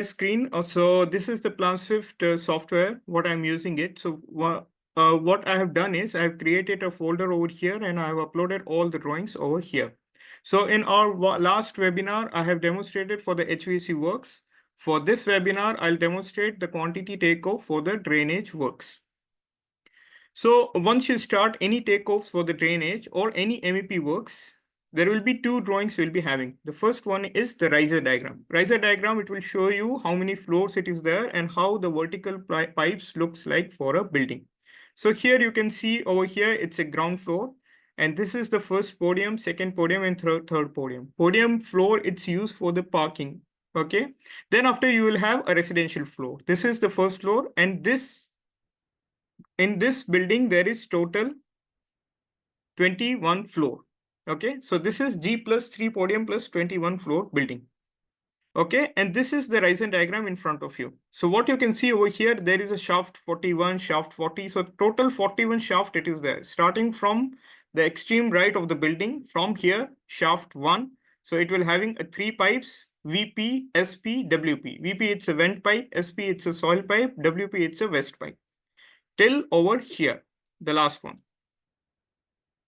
Screen. So this is the PlanSwift software, what I'm using it. So what I have done is I've created a folder over here and I've uploaded all the drawings over here. So in our last webinar, I have demonstrated for the HVAC works. For this webinar, I'll demonstrate the quantity takeoff for the drainage works. So once you start any takeoffs for the drainage or any MEP works, there will be two drawings we'll be having. The first one is the riser diagram. Riser diagram, it will show you how many floors it is there and how the vertical pipes looks like for a building. So here you can see over here, it's a ground floor. And this is the first podium, second podium, and third podium. Podium floor, it's used for the parking. Okay. Then after you will have a residential floor. This is the first floor, and in this building, there is total 21 floor. Okay, so this is G plus 3 podium plus 21 floor building. Okay, and this is the Ryzen diagram in front of you. So what you can see over here, there is a shaft 41, shaft 40. So total 41 shaft it is there, starting from the extreme right of the building. From here, shaft 1. So it will having a 3 pipes, VP, SP, WP. VP, it's a vent pipe. SP, it's a soil pipe. WP, it's a waste pipe. Till over here, the last one.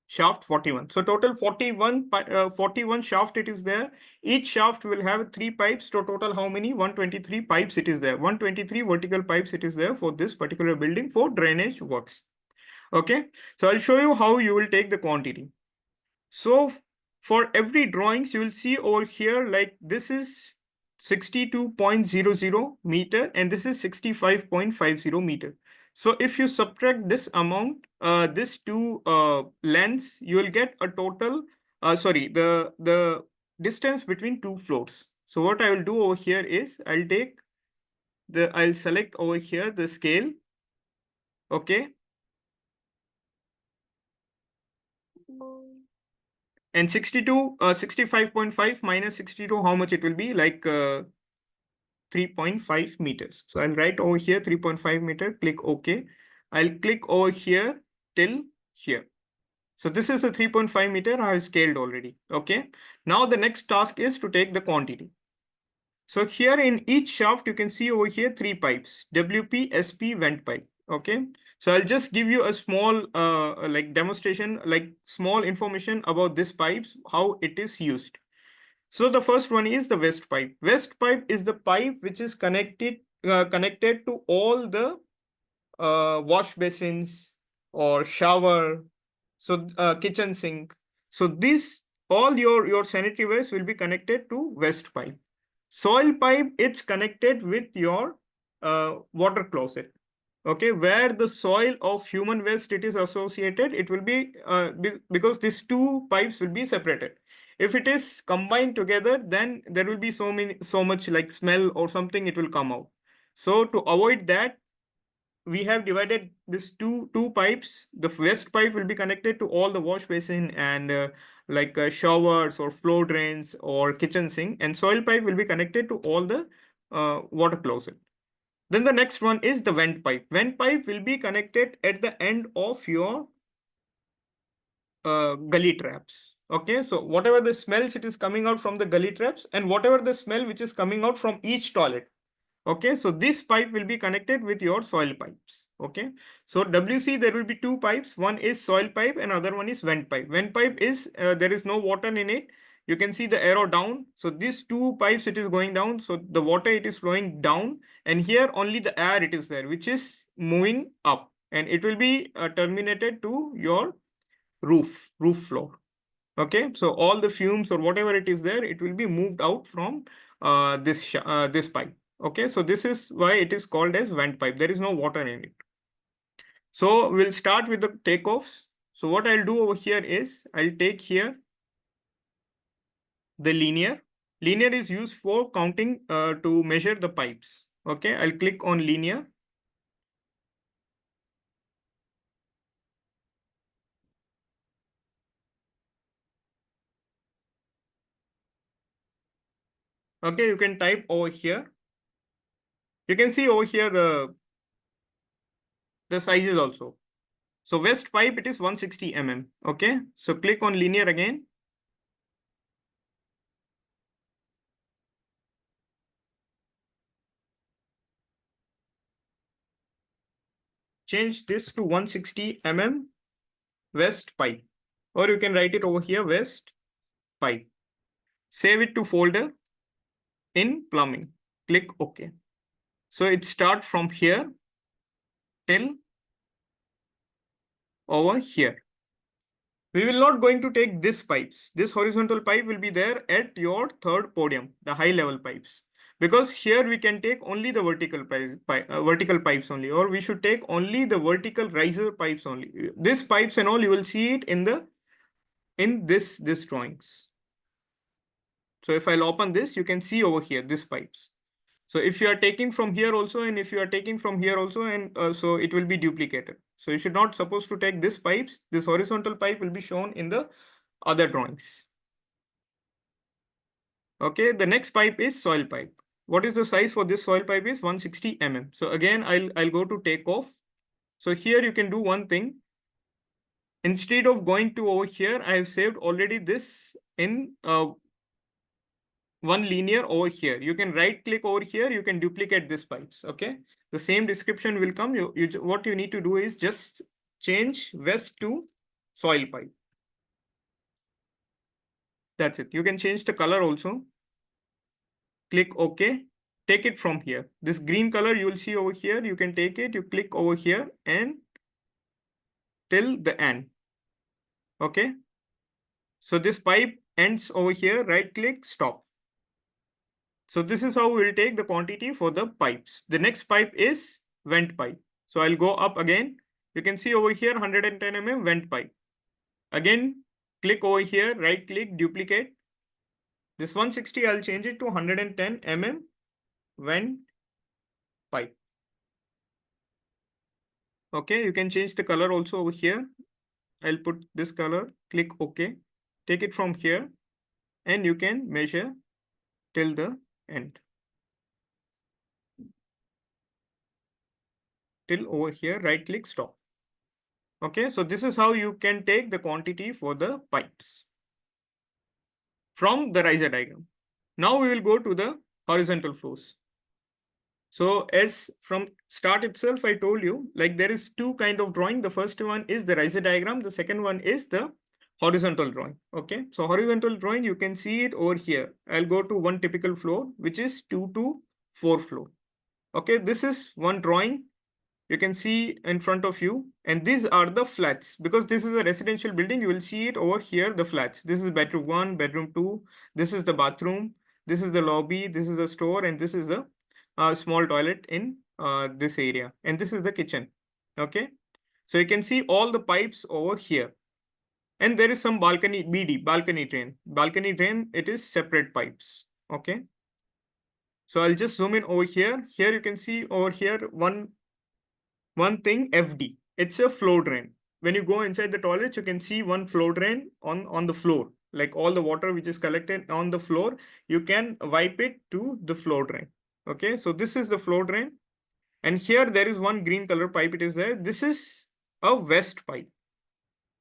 Shaft 41. So total 41 shaft it is there. Each shaft will have 3 pipes. So total how many? 123 pipes it is there. 123 vertical pipes it is there for this particular building for drainage works. Okay. So I'll show you how you will take the quantity. So for every drawings, you will see over here, like this is 62.00 meter and this is 65.50 meter. So if you subtract this amount, this two lengths, you will get a total, the distance between two floors. So what I will do over here is I'll select over here the scale. Okay. And 65.5 minus 62, how much it will be? Like 3.5 meters. So I'll write over here 3.5 meter, click OK. I'll click over here till here. So this is the 3.5 meter I have scaled already. Okay. Now the next task is to take the quantity. So here in each shaft, you can see over here 3 pipes, WP, SP, vent pipe. Okay. So I'll just give you a small like demonstration, like small information about this pipes, how it is used. So the first one is the waste pipe. Waste pipe is the pipe which is connected to all the wash basins or shower, so kitchen sink. So this all your sanitary waste will be connected to waste pipe. Soil pipe, it's connected with your water closet. Okay, where the soil of human waste it is associated, it will be because these two pipes will be separated. If it is combined together, then there will be so much like smell or something, it will come out. So to avoid that, we have divided this two pipes. The waste pipe will be connected to all the wash basin and showers or floor drains or kitchen sink, and soil pipe will be connected to all the water closet. Then the next one is the vent pipe. Vent pipe will be connected at the end of your gully traps. Okay, so whatever the smells it is coming out from the gully traps and whatever the smell which is coming out from each toilet. Okay, so this pipe will be connected with your soil pipes. Okay, so WC, there will be two pipes. One is soil pipe and other one is vent pipe. Vent pipe is, there is no water in it. You can see the arrow down. So these two pipes, it is going down. So the water, it is flowing down. And here only the air it is there, which is moving up. And it will be terminated to your roof floor. Okay, so all the fumes or whatever it is there, it will be moved out from this pipe. Okay, so this is why it is called as vent pipe. There is no water in it. So we'll start with the takeoffs. So what I'll do over here is I'll take here the linear. Linear is used for counting to measure the pipes. Okay, I'll click on linear. Okay, you can type over here. You can see over here the sizes also. So west pipe, it is 160 mm. Okay, so click on linear again. change this to 160 mm west pipe, or you can write it over here, west pipe. Save it to folder in plumbing. Click OK. So it starts from here till over here. We will not going to take this pipes. This horizontal pipe will be there at your third podium, the high level pipes. Because here we can take only the vertical pipes only, or we should take only the vertical riser pipes only. These pipes and all, you will see it in this drawings. So if I'll open this, you can see over here, these pipes. So if you are taking from here also, and if you are taking from here also, and so it will be duplicated. So you should not supposed to take this pipes. This horizontal pipe will be shown in the other drawings. Okay, the next pipe is soil pipe. What is the size for this soil pipe is 160 mm. So again, I'll go to takeoff. So here you can do one thing. Instead of going to over here, I have saved already this in one linear over here. You can right click over here, you can duplicate this pipes. Okay, the same description will come. What you need to do is just change west to soil pipe. That's it. You can change the color also. Click OK. Take it from here. This green color you will see over here. You can take it. You click over here and till the end. Okay. So this pipe ends over here. Right click, stop. So this is how we will take the quantity for the pipes. The next pipe is vent pipe. So I'll go up again. You can see over here 110 mm vent pipe. Again, click over here, right click, duplicate. This 160, I'll change it to 110 mm vent pipe. Okay, you can change the color also over here. I'll put this color, click OK. Take it from here and you can measure till the end. Till over here, right click, stop. Okay, so this is how you can take the quantity for the pipes from the riser diagram. Now we will go to the horizontal flows. So as from start itself, I told you, like there is two kind of drawing. The first one is the riser diagram. The second one is the horizontal drawing. Okay, so horizontal drawing, you can see it over here. I'll go to one typical floor, which is 2 to 4 floor. Okay, this is one drawing you can see in front of you, and these are the flats. Because this is a residential building, you will see it over here, the flats. This is bedroom 1, bedroom 2, this is the bathroom, this is the lobby, this is the store, and this is the small toilet in this area, and this is the kitchen. Okay, so you can see all the pipes over here, and there is some balcony, BD, balcony drain, it is separate pipes. Okay, so I'll just zoom in over here. Here you can see over here one thing, FD. It's a flow drain. When you go inside the toilet, you can see one flow drain on the floor. Like all the water which is collected on the floor, you can wipe it to the flow drain. Okay, so this is the flow drain. And here there is one green color pipe, it is there. This is a west pipe.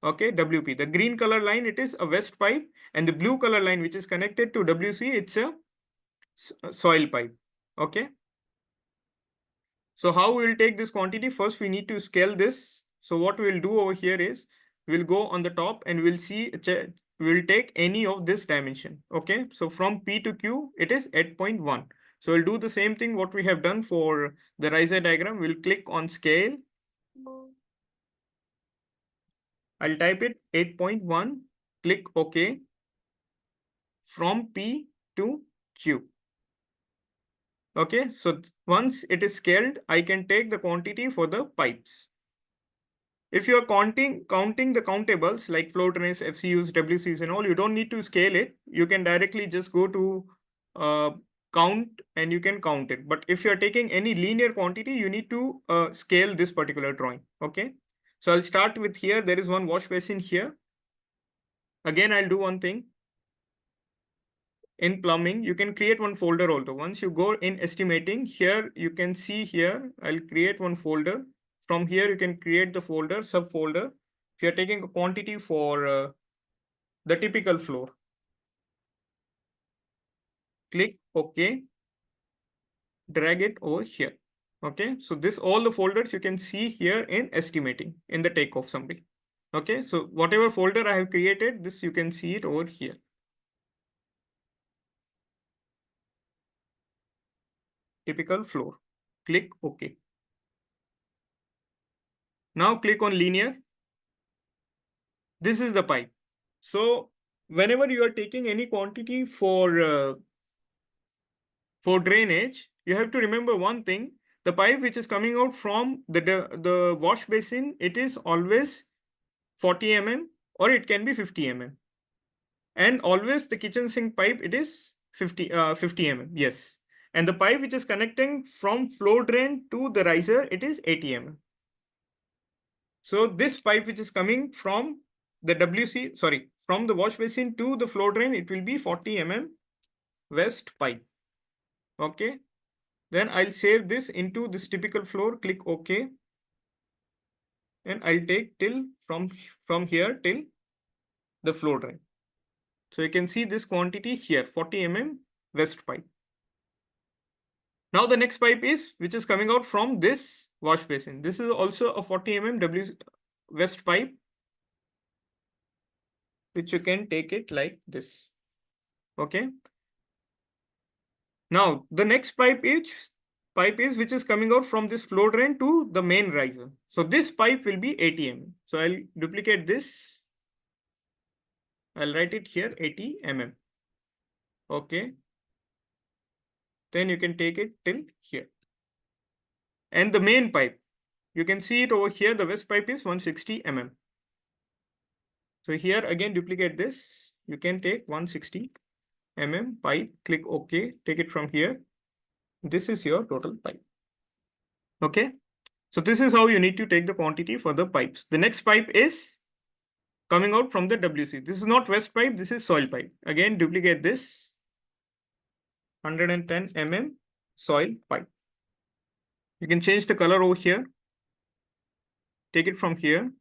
Okay, WP. The green color line, it is a west pipe. And the blue color line which is connected to WC, it's a soil pipe. Okay. So how we will take this quantity? First, we need to scale this. So what we will do over here is we'll go on the top and we'll see, we'll take any of this dimension. Okay, so from P to Q, it is 8.1. So we'll do the same thing what we have done for the riser diagram. We'll click on scale. I'll type it 8.1, click OK. From P to Q. Okay, so once it is scaled, I can take the quantity for the pipes. If you are counting the countables like flow drains, FCUs, WCs and all, you don't need to scale it. You can directly just go to count and you can count it. But if you are taking any linear quantity, you need to scale this particular drawing. Okay, so I'll start with here. There is one wash basin here. Again, I'll do one thing. In plumbing, you can create one folder also. Once you go in estimating, here you can see here, I'll create one folder. From here, you can create the folder, subfolder. If you're taking a quantity for the typical floor, click OK, drag it over here. Okay, so this all the folders you can see here in estimating in the takeoff summary. Okay, so whatever folder I have created, this you can see it over here. Typical floor. Click OK. Now click on linear. This is the pipe. So whenever you are taking any quantity for drainage, you have to remember one thing. The pipe which is coming out from the wash basin, it is always 40 mm or it can be 50 mm. And always the kitchen sink pipe, it is 50 mm. Yes. And the pipe which is connecting from floor drain to the riser, it is 80 mm. So this pipe which is coming from the WC, sorry, from the wash basin to the floor drain, it will be 40 mm west pipe. Okay. Then I'll save this into this typical floor, click OK. And I'll take till from here till the floor drain. So you can see this quantity here, 40 mm west pipe. Now the next pipe is, which is coming out from this wash basin. This is also a 40 mm west pipe, which you can take it like this. Okay. Now the next pipe is which is coming out from this flow drain to the main riser. So this pipe will be 80 mm. So I'll duplicate this. I'll write it here 80 mm. Okay. Then you can take it till here. And the main pipe, you can see it over here. The west pipe is 160 mm. So here again duplicate this. You can take 160 mm pipe, click OK, take it from here. This is your total pipe. Okay. So this is how you need to take the quantity for the pipes. The next pipe is coming out from the WC. This is not west pipe, this is soil pipe. Again, duplicate this 110 mm soil pipe. You can change the color over here. Take it from here.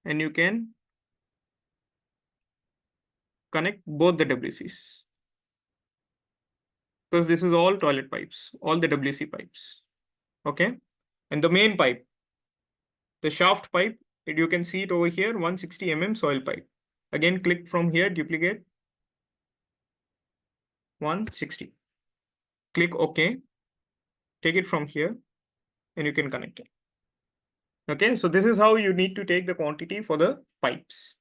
And you can connect both the WCs. Because this is all toilet pipes, all the WC pipes. Okay. And the main pipe, the shaft pipe, you can see it over here, 160 mm soil pipe. Again, click from here, duplicate 160. Click OK. Take it from here and you can connect it. Okay, so this is how you need to take the quantity for the pipes.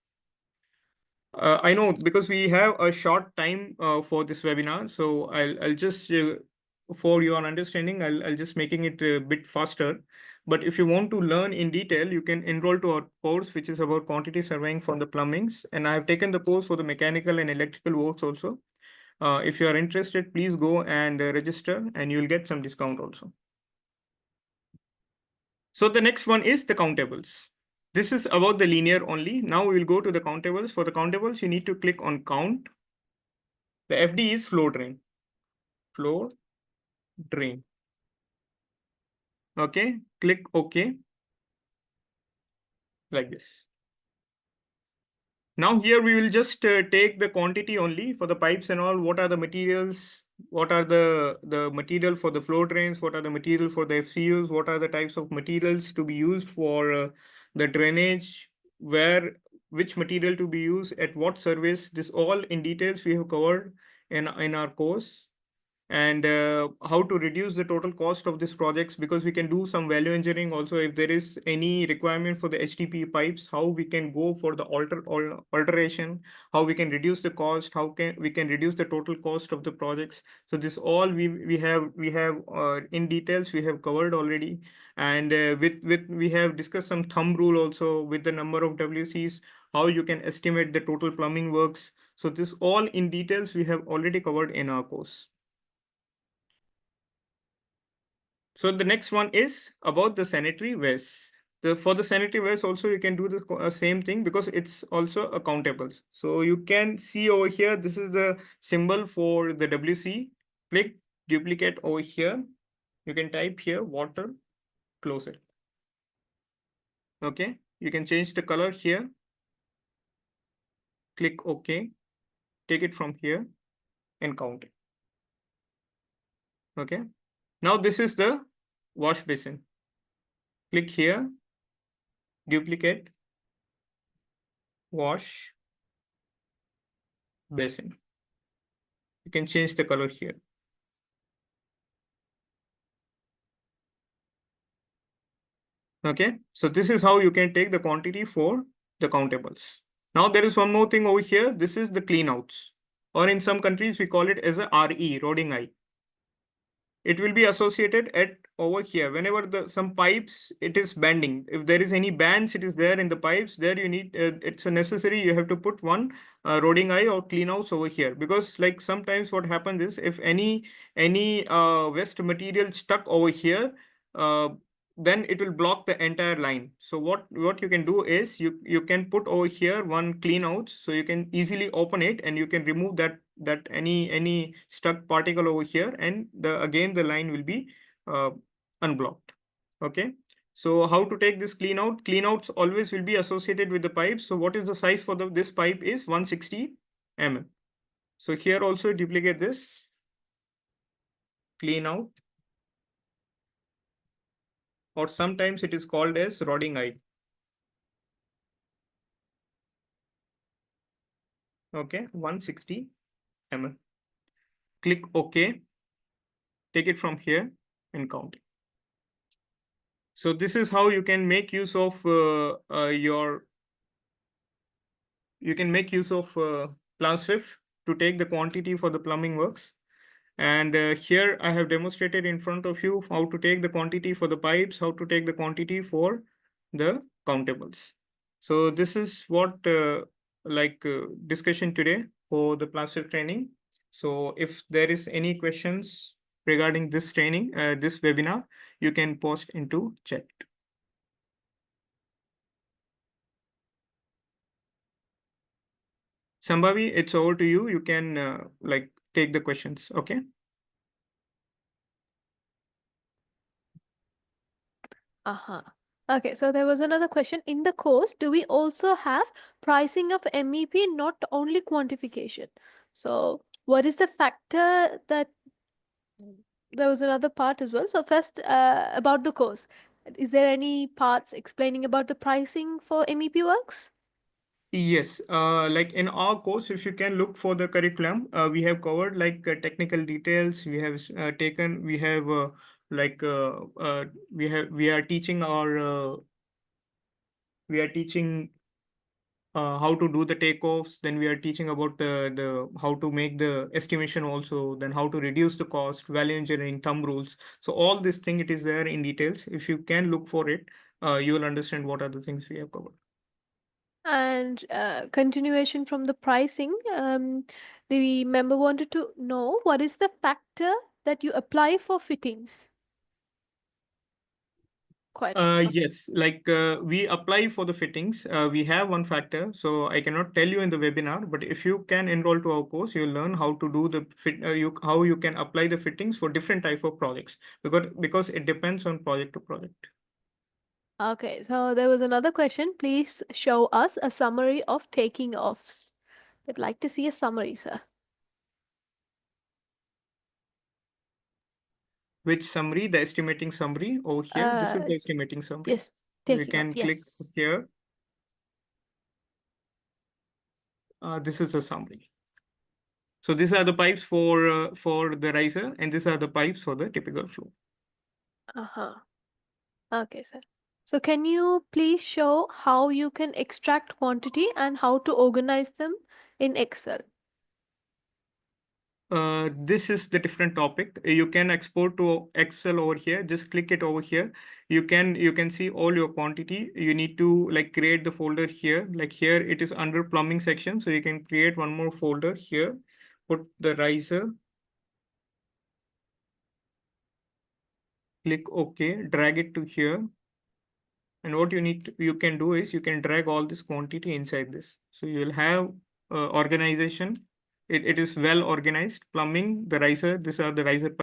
I know because we have a short time for this webinar, so I'll just for your understanding, I'll just making it a bit faster. But if you want to learn in detail, you can enroll to our course, which is about quantity surveying for the plumbings. And I have taken the course for the mechanical and electrical works also. If you are interested, please go and register and you'll get some discount also. So the next one is the countables. This is about the linear only. Now we will go to the countables. For the countables, you need to click on count. The FD is flow drain. Flow drain. Okay, click OK. Like this. Now here we will just take the quantity only for the pipes and all. What are the materials? What are the material for the flow drains? What are the material for the FCUs? What are the types of materials to be used for the drainage? Which material to be used at what service? This all in details we have covered in our course. And how to reduce the total cost of these projects, because we can do some value engineering also. If there is any requirement for the HDPE pipes, how we can go for the alteration, how we can reduce the cost, how can we can reduce the total cost of the projects. So this all we have in details we have covered already. And with we have discussed some thumb rule also with the number of WCs, how you can estimate the total plumbing works. So this all in details we have already covered in our course. So the next one is about the sanitary wares. For the sanitary wares also you can do the same thing, because it's also accountables. So you can see over here, this is the symbol for the WC. Click duplicate over here. You can type here water, close it. Okay, you can change the color here. Click OK. Take it from here and count it. Okay. Now this is the wash basin. Click here, duplicate, wash basin. You can change the color here. Okay, so this is how you can take the quantity for the countables. Now there is one more thing over here. This is the cleanouts, or in some countries we call it as a RE, rodding eye. It will be associated at over here. Whenever some pipes, it is bending. If there is any bands, it is there in the pipes. There you need, it's a necessary. You have to put one rodding eye or cleanouts over here, because like sometimes what happens is if any waste material stuck over here, then it will block the entire line. So what you can do is you can put over here one cleanouts, so you can easily open it and you can remove that any stuck particle over here, and again the line will be unblocked. Okay, so how to take this cleanout? Cleanouts always will be associated with the pipe. So what is the size for this pipe is 160 mm. So here also duplicate this cleanout, or sometimes it is called as rodding eye. Okay, 160 mm. Click OK. Take it from here and count it. So this is how you can make use of PlanSwift to take the quantity for the plumbing works. And here I have demonstrated in front of you how to take the quantity for the pipes, how to take the quantity for the countables. So this is what discussion today for the PlanSwift training. So if there is any questions regarding this training, this webinar, you can post into chat. Sambhavi, it's over to you. You can take the questions. Okay. Okay, so there was another question. In the course, do we also have pricing of MEP, not only quantification? So what is the factor that there was another part as well? So first, about the course. Is there any parts explaining about the pricing for MEP works? Yes, like in our course, if you can look for the curriculum, we have covered technical details. We have taken, we have we are teaching how to do the takeoffs. Then we are teaching about the how to make the estimation also. Then how to reduce the cost, value engineering, thumb rules. So all this thing, it is there in details. If you can look for it, you will understand what are the things we have covered. And continuation from the pricing, the member wanted to know what is the factor that you apply for fittings? Yes, we apply for the fittings. We have one factor, so I cannot tell you in the webinar, but if you can enroll to our course, you'll learn how to do the how you can apply the fittings for different type of projects, because it depends on project to project. Okay, so there was another question. Please show us a summary of taking offs. I'd like to see a summary, sir. Which summary? The estimating summary over here. This is the estimating summary. Yes, You taking can off. click Yes. here. This is a summary. So these are the pipes for the riser, and these are the pipes for the typical flow. Okay, sir. So can you please show how you can extract quantity and how to organize them in Excel? This is the different topic. You can export to Excel over here. Just click it over here. You can see all your quantity. You need to create the folder here. Like here, it is under plumbing section. So you can create one more folder here. Put the riser. Click OK. Drag it to here. And what you can do is you can drag all this quantity inside this. So you will have organization. It is well organized. Plumbing, the riser. These are the riser